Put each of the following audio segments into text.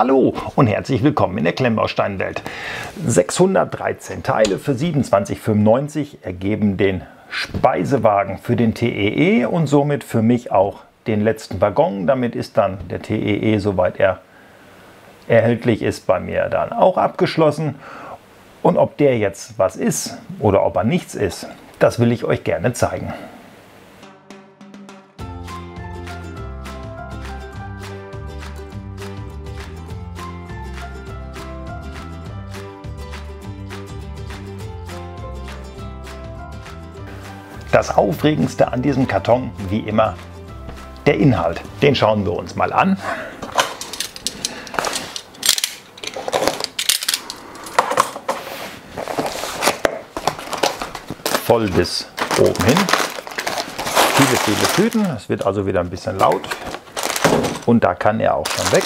Hallo und herzlich willkommen in der Klemmbausteinwelt. 613 Teile für 27,95 ergeben den Speisewagen für den TEE und somit für mich auch den letzten Waggon. Damit ist dann der TEE, soweit er erhältlich ist, bei mir dann auch abgeschlossen. Und ob der jetzt was ist oder ob er nichts ist, das will ich euch gerne zeigen. Das Aufregendste an diesem Karton, wie immer, der Inhalt. Den schauen wir uns mal an. Voll bis oben hin. Viele Tüten. Es wird also wieder ein bisschen laut. Und da kann er auch schon weg.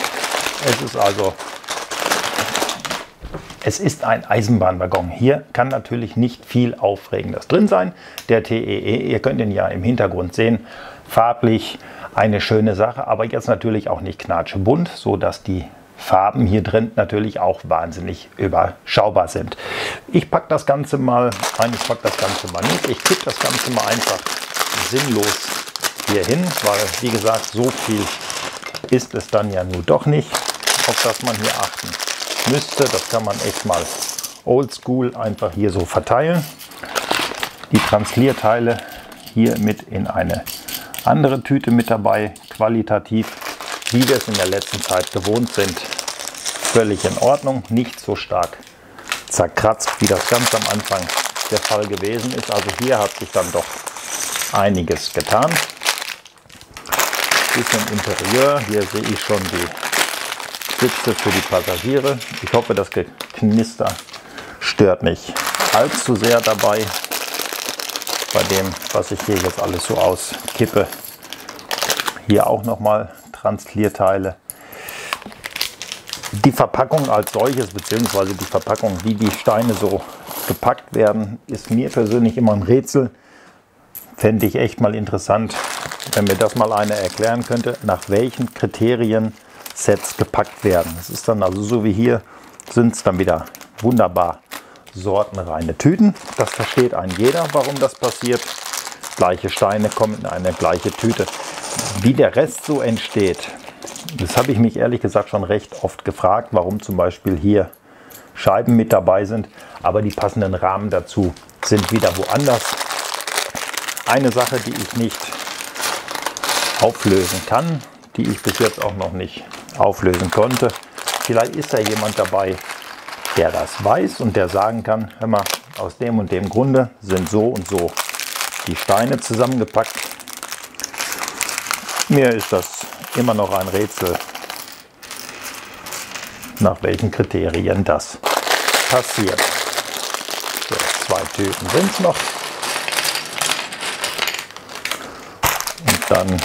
Es ist ein Eisenbahnwaggon. Hier kann natürlich nicht viel Aufregendes drin sein. Der TEE, ihr könnt ihn ja im Hintergrund sehen, farblich eine schöne Sache, aber jetzt natürlich auch nicht knatschebunt, so dass die Farben hier drin natürlich auch wahnsinnig überschaubar sind. Ich packe das Ganze mal nicht. Ich kippe das Ganze mal einfach sinnlos hier hin, weil wie gesagt, so viel ist es dann ja nur doch nicht, auf das man hier achten müsste. Das kann man echt mal oldschool einfach hier so verteilen. Die Translierteile hier mit in eine andere Tüte mit dabei, qualitativ, wie wir es in der letzten Zeit gewohnt sind, völlig in Ordnung, nicht so stark zerkratzt, wie das ganz am Anfang der Fall gewesen ist. Also hier hat sich dann doch einiges getan. Bisschen Interieur, hier sehe ich schon die Sitze für die Passagiere. Ich hoffe, das Geknister stört nicht allzu sehr dabei, bei dem, was ich hier jetzt alles so auskippe. Hier auch nochmal Translierteile. Die Verpackung als solches, beziehungsweise die Verpackung, wie die Steine so gepackt werden, ist mir persönlich immer ein Rätsel. Fände ich echt mal interessant, wenn mir das mal einer erklären könnte, nach welchen Kriterien Sets gepackt werden. Es ist dann also so wie hier, sind es dann wieder wunderbar sortenreine Tüten. Das versteht ein jeder, warum das passiert. Gleiche Steine kommen in eine gleiche Tüte. Wie der Rest so entsteht, das habe ich mich ehrlich gesagt schon recht oft gefragt, warum zum Beispiel hier Scheiben mit dabei sind, aber die passenden Rahmen dazu sind wieder woanders. Eine Sache, die ich nicht auflösen kann, die ich bis jetzt auch noch nicht auflösen konnte. Vielleicht ist da jemand dabei, der das weiß und der sagen kann, hör mal, aus dem und dem Grunde sind so und so die Steine zusammengepackt. Mir ist das immer noch ein Rätsel, nach welchen Kriterien das passiert. So, 2 Tüten sind es noch. Und dann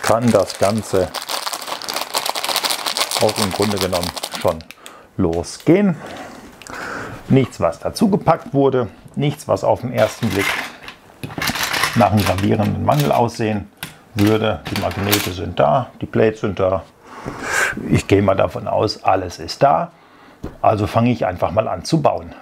kann das Ganze auch im Grunde genommen schon losgehen. Nichts, was dazu gepackt wurde, nichts, was auf den ersten Blick nach einem gravierenden Mangel aussehen würde. Die Magnete sind da, die Plates sind da. Ich gehe mal davon aus, alles ist da. Also fange ich einfach mal an zu bauen.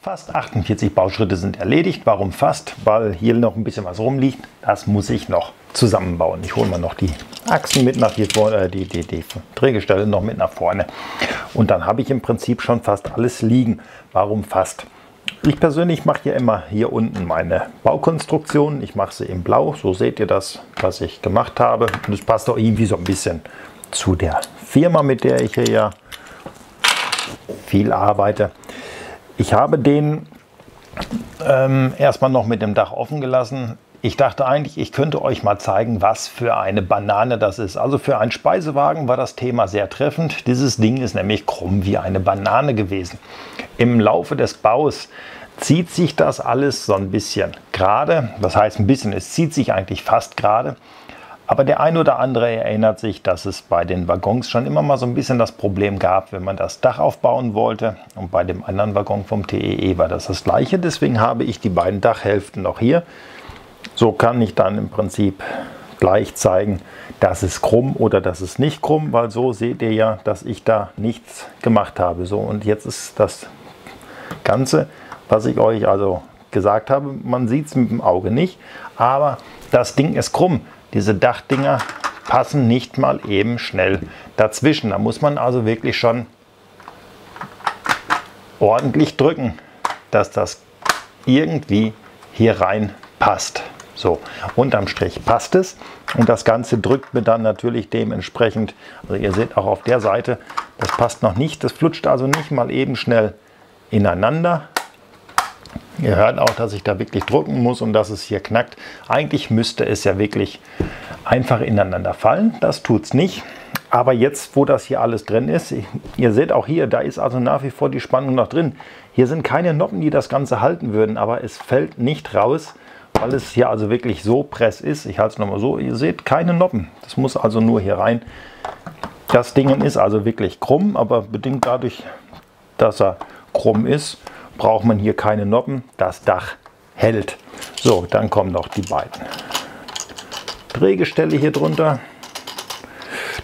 Fast 48 Bauschritte sind erledigt. Warum fast? Weil hier noch ein bisschen was rumliegt. Das muss ich noch zusammenbauen. Ich hole mal noch die Achsen mit nach hier vorne, die Drehgestelle noch mit nach vorne. Und dann habe ich im Prinzip schon fast alles liegen. Warum fast? Ich persönlich mache hier immer hier unten meine Baukonstruktion. Ich mache sie in Blau. So seht ihr das, was ich gemacht habe. Und es passt auch irgendwie so ein bisschen zu der Firma, mit der ich hier ja viel arbeite. Ich habe den erstmal noch mit dem Dach offen gelassen. Ich dachte eigentlich, ich könnte euch mal zeigen, was für eine Banane das ist. Also für einen Speisewagen war das Thema sehr treffend. Dieses Ding ist nämlich krumm wie eine Banane gewesen. Im Laufe des Baus zieht sich das alles so ein bisschen gerade. Was heißt ein bisschen? Es zieht sich eigentlich fast gerade. Aber der ein oder andere erinnert sich, dass es bei den Waggons schon immer mal so ein bisschen das Problem gab, wenn man das Dach aufbauen wollte. Und bei dem anderen Waggon vom TEE war das Gleiche. Deswegen habe ich die beiden Dachhälften noch hier. So kann ich dann im Prinzip gleich zeigen, dass es krumm oder dass es nicht krumm, weil so seht ihr ja, dass ich da nichts gemacht habe. So, und jetzt ist das Ganze, was ich euch also gesagt habe, man sieht es mit dem Auge nicht, aber das Ding ist krumm. Diese Dachdinger passen nicht mal eben schnell dazwischen. Da muss man also wirklich schon ordentlich drücken, dass das irgendwie hier rein passt. So, unterm Strich passt es und das Ganze drückt mir dann natürlich dementsprechend, also ihr seht auch auf der Seite, das passt noch nicht, das flutscht also nicht mal eben schnell ineinander. Ihr hört auch, dass ich da wirklich drücken muss und dass es hier knackt. Eigentlich müsste es ja wirklich einfach ineinander fallen. Das tut es nicht. Aber jetzt, wo das hier alles drin ist, ihr seht auch hier, da ist also nach wie vor die Spannung noch drin. Hier sind keine Noppen, die das Ganze halten würden, aber es fällt nicht raus, weil es hier also wirklich so press ist. Ich halte es nochmal so, ihr seht keine Noppen. Das muss also nur hier rein. Das Ding ist also wirklich krumm, aber bedingt dadurch, dass er krumm ist, braucht man hier keine Noppen, das Dach hält. So, dann kommen noch die beiden Drehgestelle hier drunter.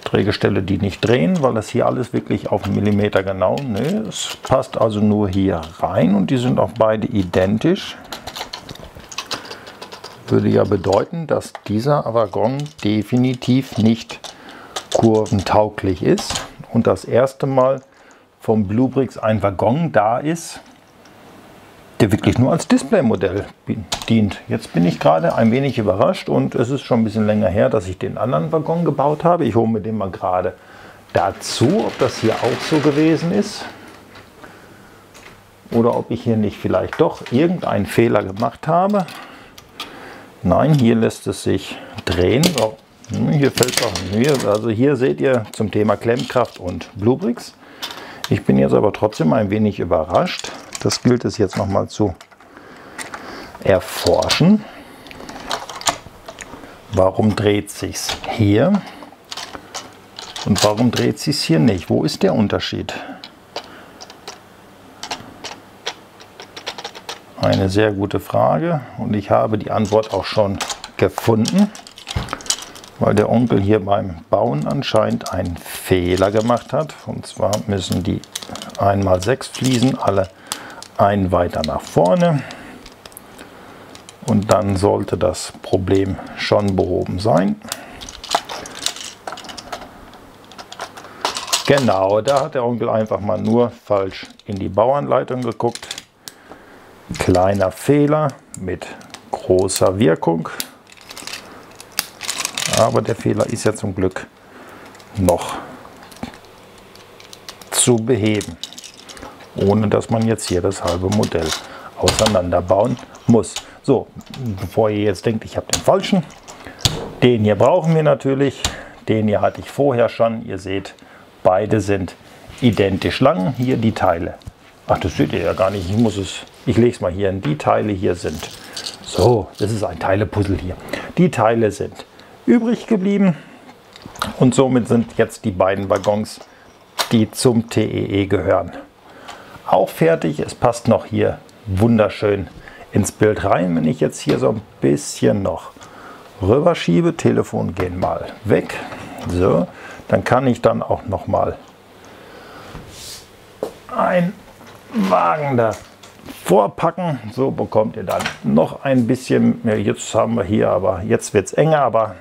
Drehgestelle, die nicht drehen, weil das hier alles wirklich auf einen Millimeter genau. Ne, es passt also nur hier rein und die sind auch beide identisch. Würde ja bedeuten, dass dieser Waggon definitiv nicht kurventauglich ist und das erste Mal vom Bluebricks ein Waggon da ist, der wirklich nur als Displaymodell dient. Jetzt bin ich gerade ein wenig überrascht und es ist schon ein bisschen länger her, dass ich den anderen Waggon gebaut habe. Ich hole mir den mal gerade dazu, ob das hier auch so gewesen ist oder ob ich hier nicht vielleicht doch irgendeinen Fehler gemacht habe. Nein, hier lässt es sich drehen. Oh, hier fällt es auch. Also hier seht ihr zum Thema Klemmkraft und Bluebricks. Ich bin jetzt aber trotzdem ein wenig überrascht. Das gilt es jetzt nochmal zu erforschen. Warum dreht sich's hier und warum dreht sich's hier nicht? Wo ist der Unterschied? Eine sehr gute Frage und ich habe die Antwort auch schon gefunden, weil der Onkel hier beim Bauen anscheinend einen Fehler gemacht hat. Und zwar müssen die 1x6 Fliesen alle ein weiter nach vorne und dann sollte das Problem schon behoben sein. Genau, da hat der Onkel einfach mal nur falsch in die Bauanleitung geguckt. Kleiner Fehler mit großer Wirkung, aber der Fehler ist ja zum Glück noch zu beheben, ohne dass man jetzt hier das halbe Modell auseinanderbauen muss. So, bevor ihr jetzt denkt, ich habe den falschen, den hier brauchen wir natürlich, den hier hatte ich vorher schon, ihr seht, beide sind identisch lang, hier die Teile. Ach, das seht ihr ja gar nicht, ich lege es mal hier hin, die Teile hier sind, so, das ist ein Teilepuzzle hier, die Teile sind übrig geblieben und somit sind jetzt die beiden Waggons, die zum TEE gehören, auch fertig. Es passt noch hier wunderschön ins Bild rein. Wenn ich jetzt hier so ein bisschen noch rüber schiebe, Telefon gehen mal weg, so, dann kann ich dann auch noch mal ein Wagen da vorpacken. So bekommt ihr dann noch ein bisschen, ja, jetzt haben wir hier, aber jetzt wird es enger, aber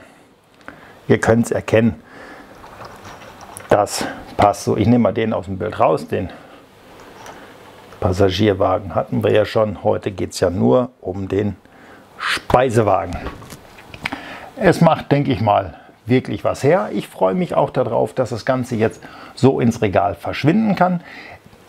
ihr könnt es erkennen, das passt so. Ich nehme mal den aus dem Bild raus, den Passagierwagen hatten wir ja schon. Heute geht es ja nur um den Speisewagen. Es macht, denke ich mal, wirklich was her. Ich freue mich auch darauf, dass das Ganze jetzt so ins Regal verschwinden kann.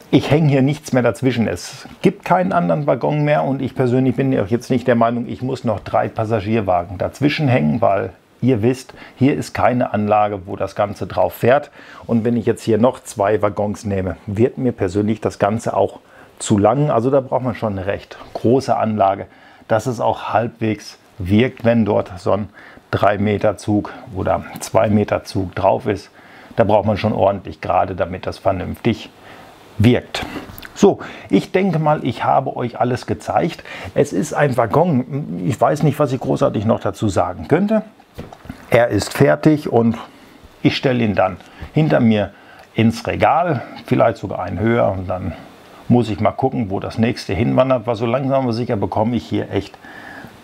Ich hänge hier nichts mehr dazwischen. Es gibt keinen anderen Waggon mehr und ich persönlich bin auch jetzt nicht der Meinung, ich muss noch 3 Passagierwagen dazwischen hängen, weil ihr wisst, hier ist keine Anlage, wo das Ganze drauf fährt. Und wenn ich jetzt hier noch 2 Waggons nehme, wird mir persönlich das Ganze auch zu lang. Also da braucht man schon eine recht große Anlage, dass es auch halbwegs wirkt, wenn dort so ein 3 Meter Zug oder 2 Meter Zug drauf ist. Da braucht man schon ordentlich gerade, damit das vernünftig wirkt. So, ich denke mal, ich habe euch alles gezeigt. Es ist ein Waggon. Ich weiß nicht, was ich großartig noch dazu sagen könnte. Er ist fertig und ich stelle ihn dann hinter mir ins Regal, vielleicht sogar einen höher, und dann muss ich mal gucken, wo das nächste hinwandert, weil so langsam aber sicher bekomme ich hier echt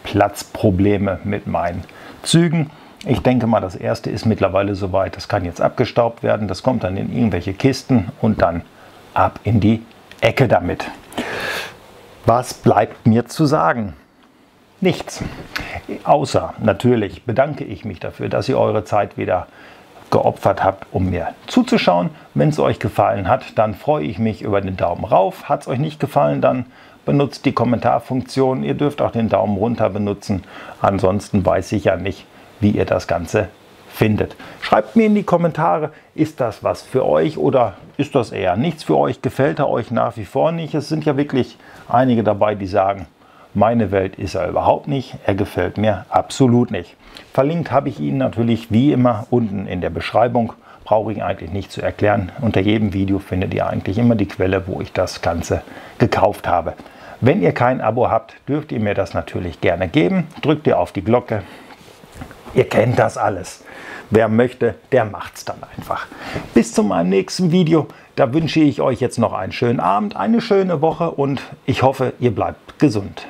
Platzprobleme mit meinen Zügen. Ich denke mal, das erste ist mittlerweile soweit. Das kann jetzt abgestaubt werden. Das kommt dann in irgendwelche Kisten und dann ab in die Ecke damit. Was bleibt mir zu sagen? Nichts. Außer natürlich bedanke ich mich dafür, dass ihr eure Zeit wieder geopfert habt, um mir zuzuschauen. Wenn es euch gefallen hat, dann freue ich mich über den Daumen rauf. Hat es euch nicht gefallen, dann benutzt die Kommentarfunktion. Ihr dürft auch den Daumen runter benutzen. Ansonsten weiß ich ja nicht, wie ihr das Ganze findet. Schreibt mir in die Kommentare, ist das was für euch oder ist das eher nichts für euch? Gefällt er euch nach wie vor nicht? Es sind ja wirklich einige dabei, die sagen, meine Welt ist er überhaupt nicht, er gefällt mir absolut nicht. Verlinkt habe ich ihn natürlich wie immer unten in der Beschreibung. Brauche ich eigentlich nicht zu erklären. Unter jedem Video findet ihr eigentlich immer die Quelle, wo ich das Ganze gekauft habe. Wenn ihr kein Abo habt, dürft ihr mir das natürlich gerne geben. Drückt ihr auf die Glocke. Ihr kennt das alles. Wer möchte, der macht's dann einfach. Bis zu meinem nächsten Video. Da wünsche ich euch jetzt noch einen schönen Abend, eine schöne Woche und ich hoffe, ihr bleibt gesund.